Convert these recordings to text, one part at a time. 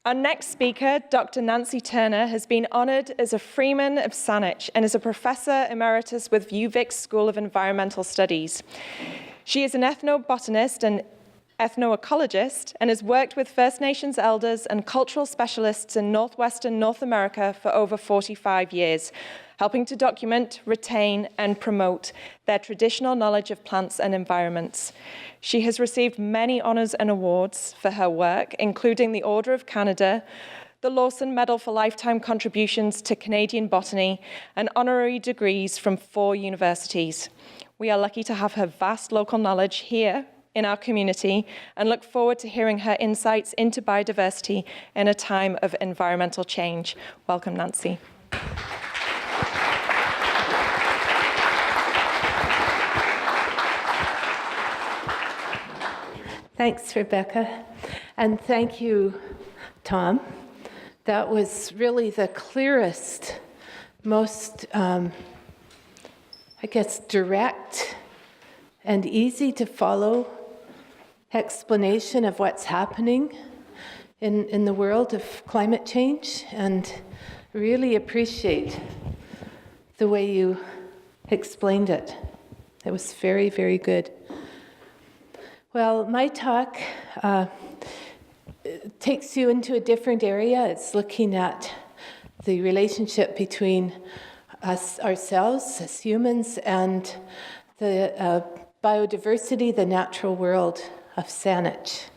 Our next speaker, Dr. Nancy Turner, has been honoured as a Freeman of Saanich and is a Professor Emeritus with UVic School of Environmental Studies. She is an ethnobotanist and ethnoecologist and has worked with First Nations elders and cultural specialists in northwestern North America for over 45 years, helping to document, retain, and promote their traditional knowledge of plants and environments. She has received many honours and awards for her work, including the Order of Canada, the Lawson Medal for Lifetime Contributions to Canadian Botany, and honorary degrees from 4 universities. We are lucky to have her vast local knowledge here in our community and look forward to hearing her insights into biodiversity in a time of environmental change. Welcome, Nancy. Thanks, Rebecca, and thank you, Tom. That was really the clearest, most, direct and easy to follow explanation of what's happening in the world of climate change, and really appreciate the way you explained it. It was very, very good. Well, my talk takes you into a different area. It's looking at the relationship between ourselves as humans and the biodiversity, the natural world of Saanich.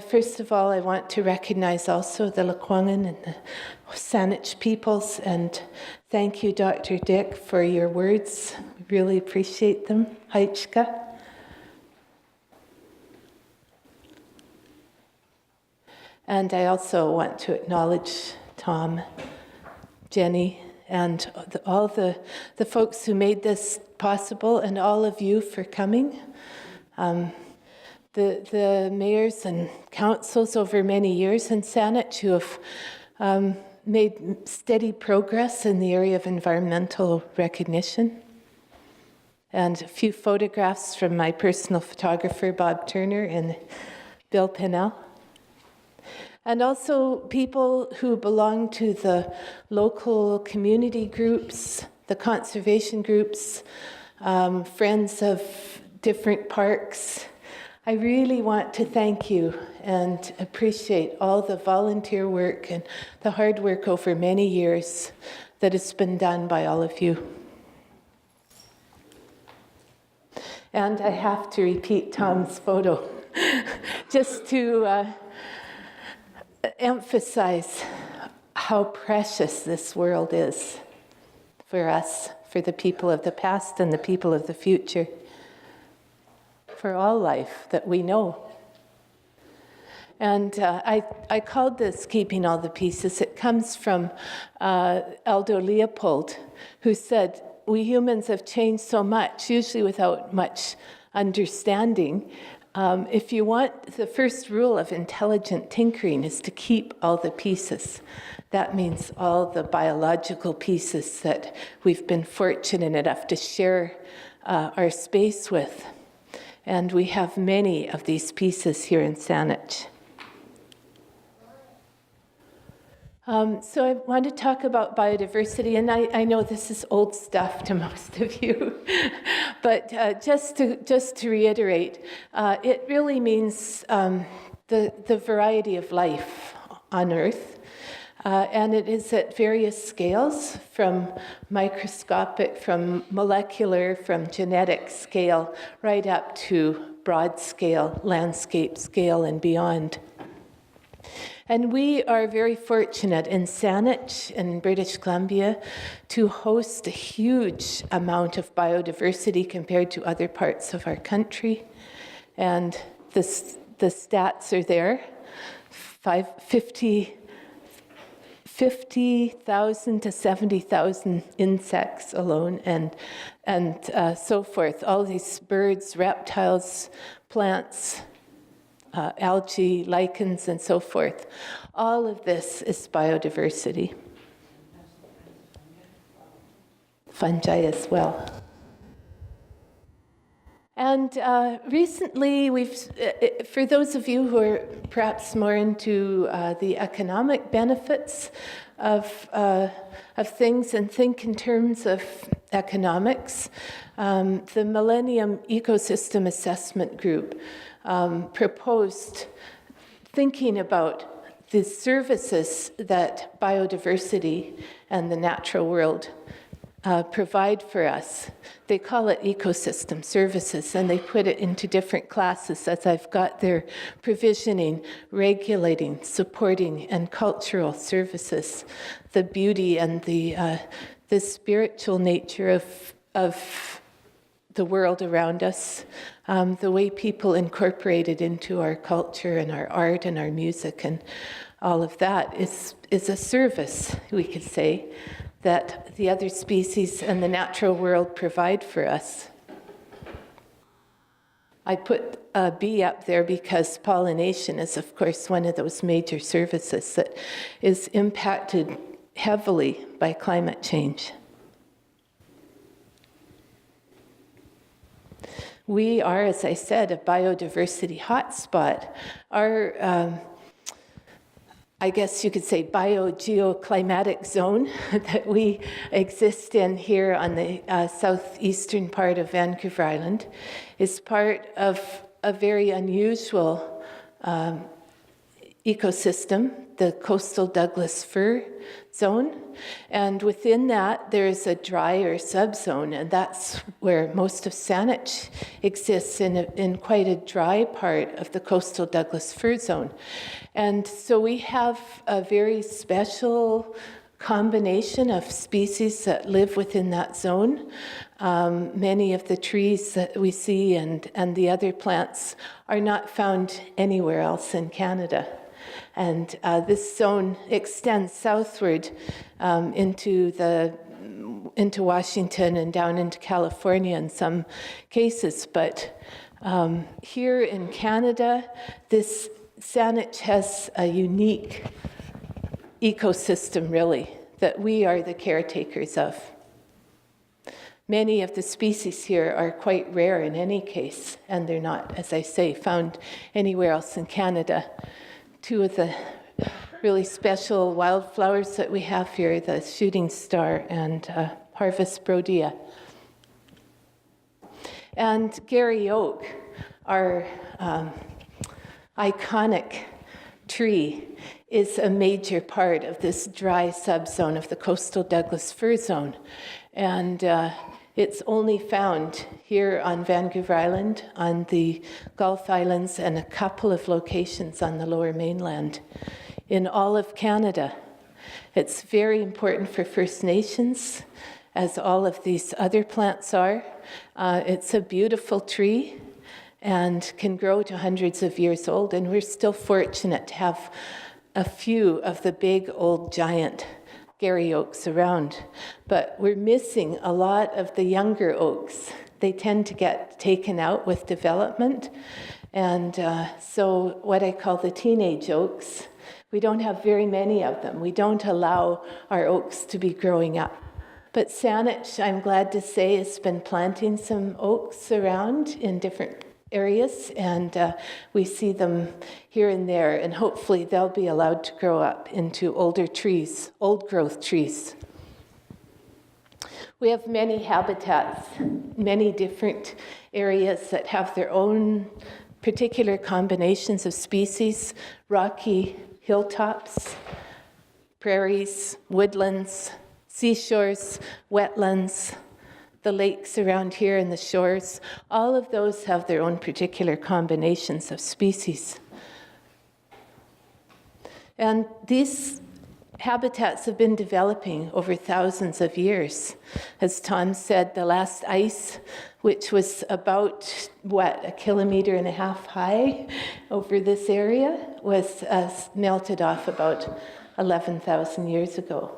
First of all, I want to recognize also the Lekwungen and the Saanich peoples, and thank you, Dr. Dick, for your words. We really appreciate them. Haichka. And I also want to acknowledge Tom, Jenny, and all the folks who made this possible, and all of you for coming. The mayors and councils over many years in Saanich who have made steady progress in the area of environmental recognition. And a few photographs from my personal photographer, Bob Turner, and Bill Pennell. And also people who belong to the local community groups, the conservation groups, friends of different parks. I really want to thank you and appreciate all the volunteer work and the hard work over many years that has been done by all of you. And I have to repeat Tom's photo just to emphasize how precious this world is for us, for the people of the past and the people of the future, for all life that we know. And I called this Keeping All the Pieces. It comes from Aldo Leopold, who said, we humans have changed so much, usually without much understanding. If you want, the first rule of intelligent tinkering is to keep all the pieces. That means all the biological pieces that we've been fortunate enough to share our space with. And we have many of these pieces here in Saanich. So I want to talk about biodiversity, and I know this is old stuff to most of you, but just to reiterate, it really means the variety of life on Earth, and it is at various scales, from microscopic, from molecular, from genetic scale, right up to broad scale, landscape scale, and beyond. And we are very fortunate in Saanich, in British Columbia, to host a huge amount of biodiversity compared to other parts of our country. And the stats are there, 50,000 to 70,000 insects alone, and so forth. All these birds, reptiles, plants, algae, lichens, and so forth. All of this is biodiversity. Fungi as well. And recently, for those of you who are perhaps more into the economic benefits of things and think in terms of economics, the Millennium Ecosystem Assessment Group proposed thinking about the services that biodiversity and the natural world provide for us. They call it ecosystem services, and they put it into different classes as I've got their provisioning, regulating, supporting, and cultural services, the beauty and the spiritual nature of the world around us, the way people incorporate it into our culture and our art and our music and all of that is a service, we could say, that the other species and the natural world provide for us. I put a bee up there because pollination is, of course, one of those major services that is impacted heavily by climate change. We are, as I said, a biodiversity hotspot. Our I guess you could say biogeoclimatic zone that we exist in here on the southeastern part of Vancouver Island is part of a very unusual ecosystem, the coastal Douglas fir zone. And within that, there's a drier subzone, and that's where most of Saanich exists in quite a dry part of the coastal Douglas fir zone. And so we have a very special combination of species that live within that zone. Many of the trees that we see and the other plants are not found anywhere else in Canada. And this zone extends southward into Washington and down into California in some cases. But here in Canada, this Saanich has a unique ecosystem, really, that we are the caretakers of. Many of the species here are quite rare in any case, and they're not, as I say, found anywhere else in Canada. Two of the really special wildflowers that we have here, the shooting star and harvest brodea. And Garry Oak, our iconic tree, is a major part of this dry subzone of the coastal Douglas fir zone. And it's only found here on Vancouver Island, on the Gulf Islands, and a couple of locations on the Lower Mainland. In all of Canada, it's very important for First Nations, as all of these other plants are. It's a beautiful tree and can grow to hundreds of years old, and we're still fortunate to have a few of the big old giant Garry Oaks around, but we're missing a lot of the younger oaks. They tend to get taken out with development, and so what I call the teenage oaks, we don't have very many of them. We don't allow our oaks to be growing up. But Saanich, I'm glad to say, has been planting some oaks around in different areas, and we see them here and there, and hopefully they'll be allowed to grow up into older trees, old growth trees. We have many habitats, many different areas that have their own particular combinations of species, rocky hilltops, prairies, woodlands, seashores, wetlands, the lakes around here and the shores. All of those have their own particular combinations of species. And these habitats have been developing over thousands of years. As Tom said, the last ice, which was about, a kilometer and a half high over this area, was melted off about 11,000 years ago.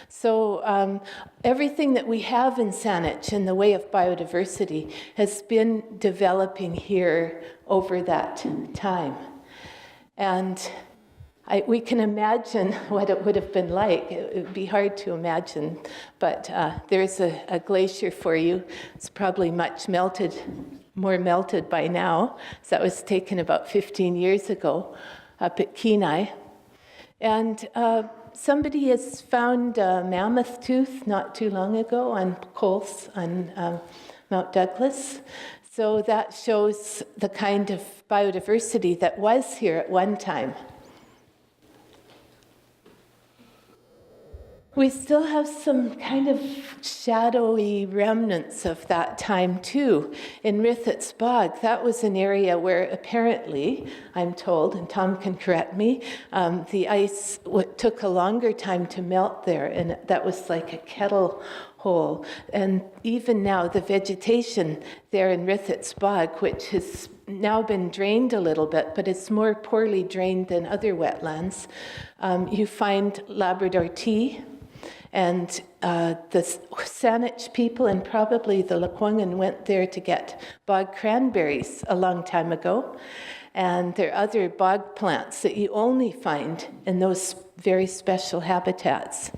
So everything that we have in Saanich in the way of biodiversity has been developing here over that time. And we can imagine what it would have been like. It would be hard to imagine, but there's a glacier for you. It's probably more melted by now. So that was taken about 15 years ago up at Kenai. And somebody has found a mammoth tooth not too long ago on coals on Mount Douglas. So that shows the kind of biodiversity that was here at one time. We still have some kind of shadowy remnants of that time too. In Rithet's bog, that was an area where apparently, I'm told, and Tom can correct me, the ice took a longer time to melt there, and that was like a kettle hole. And even now, the vegetation there in Rithet's bog, which has now been drained a little bit, but it's more poorly drained than other wetlands, you find Labrador tea. And the Saanich people and probably the Lekwungen went there to get bog cranberries a long time ago. And there are other bog plants that you only find in those very special habitats.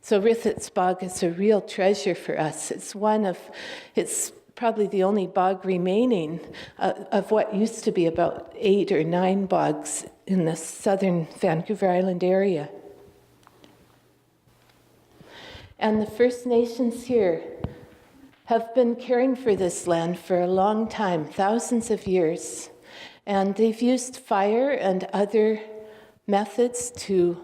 So Rithet's bog is a real treasure for us. It's probably the only bog remaining of what used to be about 8 or 9 bogs in the southern Vancouver Island area. And the First Nations here have been caring for this land for a long time, thousands of years. And they've used fire and other methods to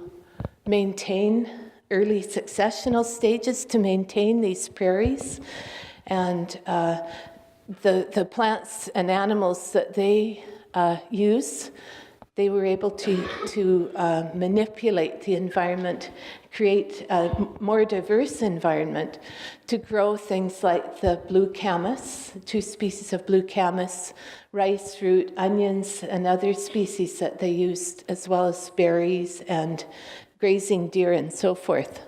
maintain early successional stages to maintain these prairies. And the plants and animals that they use, they were able to manipulate the environment, create a more diverse environment to grow things like the blue camas, 2 species of blue camas, rice root, onions, and other species that they used, as well as berries and grazing deer and so forth.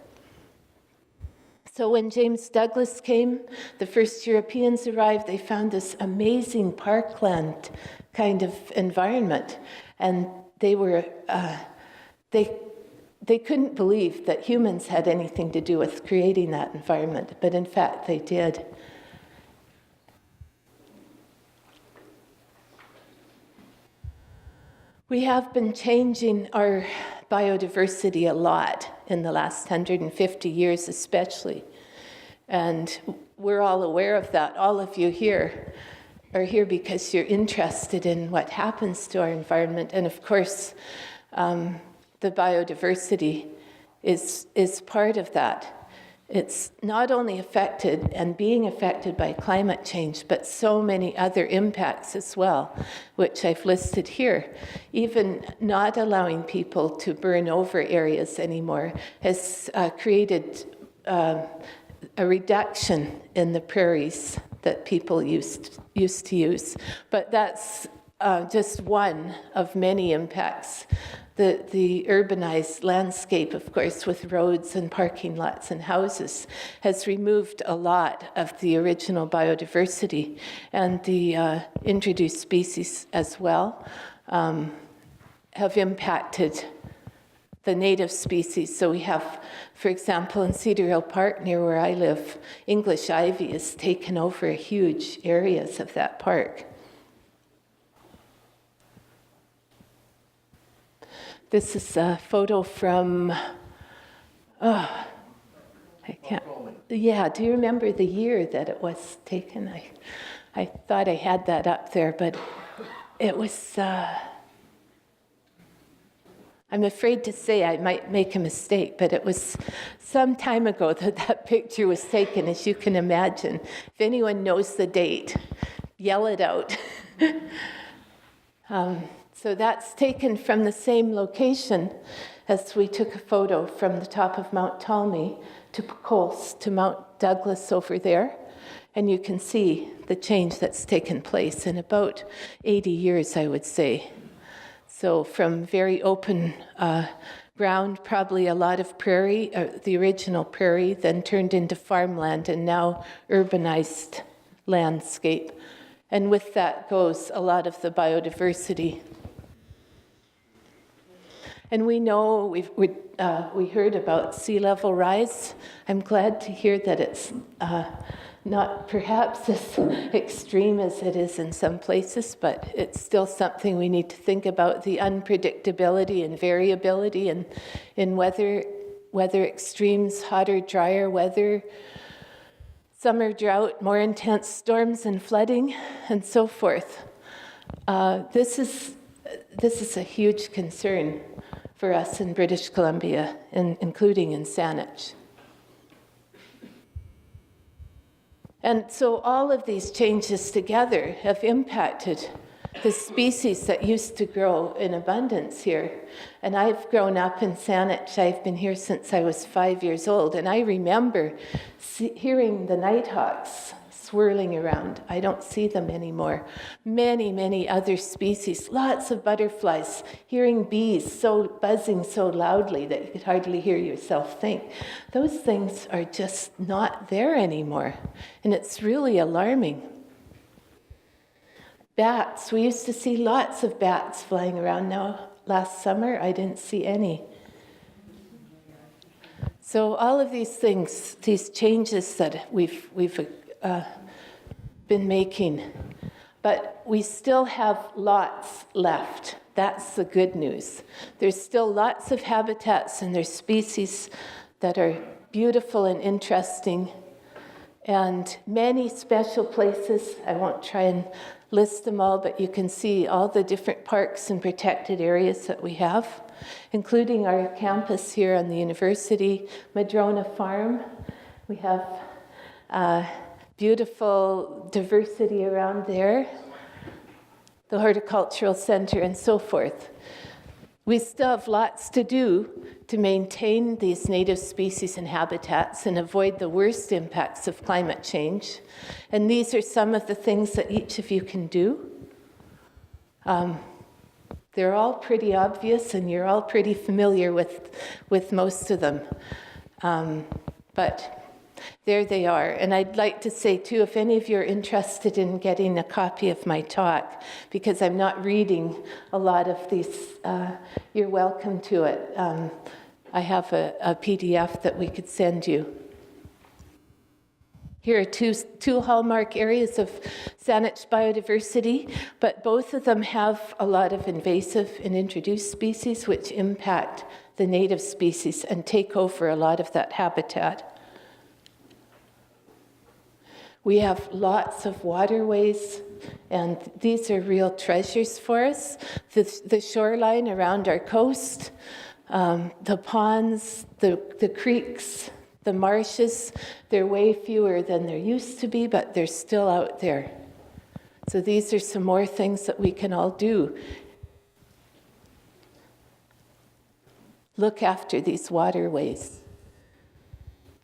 So when James Douglas came, the first Europeans arrived, they found this amazing parkland kind of environment. And they were, they couldn't believe that humans had anything to do with creating that environment, but in fact they did. We have been changing our biodiversity a lot in the last 150 years especially. And we're all aware of that. All of you here are here because you're interested in what happens to our environment. And of course, the biodiversity is part of that. It's not only affected and being affected by climate change, but so many other impacts as well, which I've listed here. Even not allowing people to burn over areas anymore has created a reduction in the prairies that people used to use. But that's just one of many impacts. The urbanized landscape, of course, with roads and parking lots and houses, has removed a lot of the original biodiversity, and the introduced species as well have impacted the native species. So we have, for example, in Cedar Hill Park, near where I live, English ivy has taken over huge areas of that park. This is a photo from, I can't, yeah, do you remember the year that it was taken? I thought I had that up there, but it was, I'm afraid to say I might make a mistake, but it was some time ago that picture was taken, as you can imagine. If anyone knows the date, yell it out. So that's taken from the same location as we took a photo from the top of Mount Talmy to Coles to Mount Douglas over there. And you can see the change that's taken place in about 80 years, I would say. So from very open ground, probably a lot of prairie, the original prairie, then turned into farmland and now urbanized landscape. And with that goes a lot of the biodiversity. And we know, we heard about sea level rise. I'm glad to hear that it's not perhaps as extreme as it is in some places, but it's still something we need to think about, the unpredictability and variability in weather extremes, hotter, drier weather, summer drought, more intense storms and flooding, and so forth. This is a huge concern for us in British Columbia, including in Saanich. And so all of these changes together have impacted the species that used to grow in abundance here. And I've grown up in Saanich. I've been here since I was 5 years old, and I remember hearing the nighthawks swirling around. I don't see them anymore. Many, many other species, lots of butterflies, hearing bees buzzing so loudly that you could hardly hear yourself think. Those things are just not there anymore, and it's really alarming. Bats, we used to see lots of bats flying around. Now, last summer, I didn't see any. So all of these things, these changes that we've been making, but we still have lots left. That's the good news. There's still lots of habitats and there's species that are beautiful and interesting, and many special places. I won't try and list them all, but you can see all the different parks and protected areas that we have, including our campus here on the university, Madrona Farm. We have beautiful diversity around there, the horticultural center, and so forth. We still have lots to do to maintain these native species and habitats and avoid the worst impacts of climate change. And these are some of the things that each of you can do. They're all pretty obvious, and you're all pretty familiar with most of them. But there they are. And I'd like to say, too, if any of you are interested in getting a copy of my talk, because I'm not reading a lot of these, you're welcome to it. I have a PDF that we could send you. Here are two hallmark areas of Saanich biodiversity, but both of them have a lot of invasive and introduced species which impact the native species and take over a lot of that habitat. We have lots of waterways, and these are real treasures for us. The shoreline around our coast, the ponds, the creeks, the marshes, they're way fewer than there used to be, but they're still out there. So these are some more things that we can all do. Look after these waterways.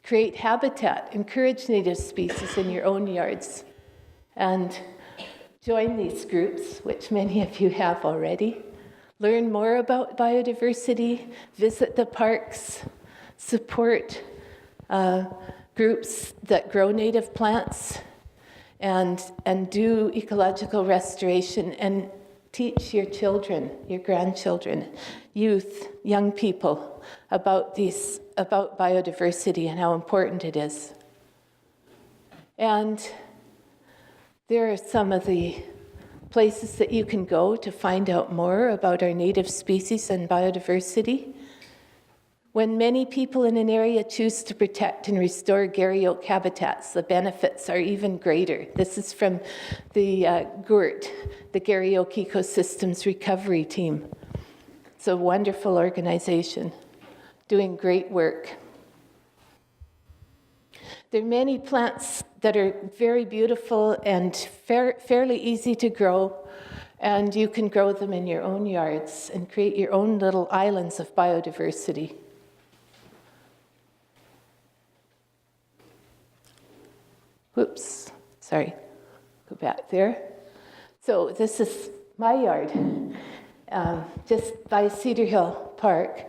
Create habitat, encourage native species in your own yards, and join these groups, which many of you have already. Learn more about biodiversity, visit the parks, support groups that grow native plants, and do ecological restoration, and teach your children, your grandchildren, youth, young people about biodiversity and how important it is. And there are some of the places that you can go to find out more about our native species and biodiversity. When many people in an area choose to protect and restore Garry Oak habitats, the benefits are even greater. This is from the GORT, the Garry Oak Ecosystems Recovery Team. It's a wonderful organization doing great work. There are many plants that are very beautiful and fairly easy to grow, and you can grow them in your own yards and create your own little islands of biodiversity. Whoops, sorry, go back there. So this is my yard, just by Cedar Hill Park.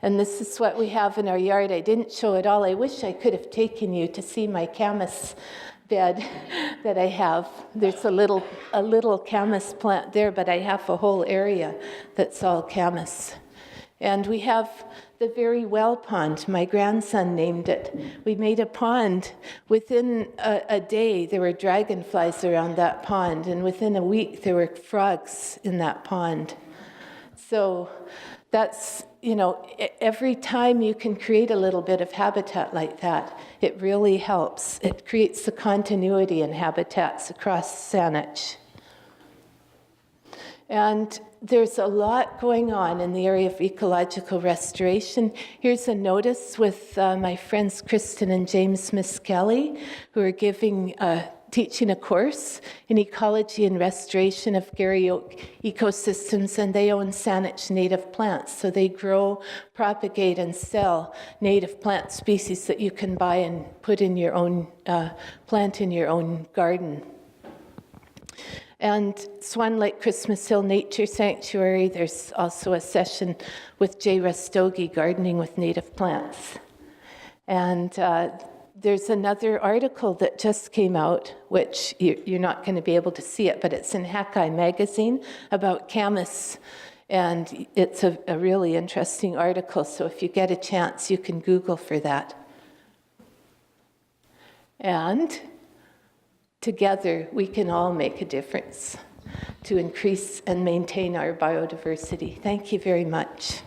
And this is what we have in our yard. I didn't show it all. I wish I could have taken you to see my camas bed that I have. There's a little camas plant there, but I have a whole area that's all camas. And we have the Very Well Pond. My grandson named it. We made a pond. Within a day, there were dragonflies around that pond, and within a week, there were frogs in that pond. So that's, every time you can create a little bit of habitat like that, it really helps. It creates the continuity in habitats across Saanich. And there's a lot going on in the area of ecological restoration. Here's a notice with my friends Kristen and James Miskelly, who are teaching a course in ecology and restoration of Garry Oak ecosystems, and they own Saanich native plants. So they grow, propagate, and sell native plant species that you can buy and put in your own, plant in your own garden. And Swan Lake Christmas Hill Nature Sanctuary, there's also a session with Jay Rastogi, Gardening with Native Plants. And there's another article that just came out, which you're not going to be able to see it, but it's in Hakai magazine about camas. And it's a really interesting article, so if you get a chance, you can Google for that. And together, we can all make a difference to increase and maintain our biodiversity. Thank you very much.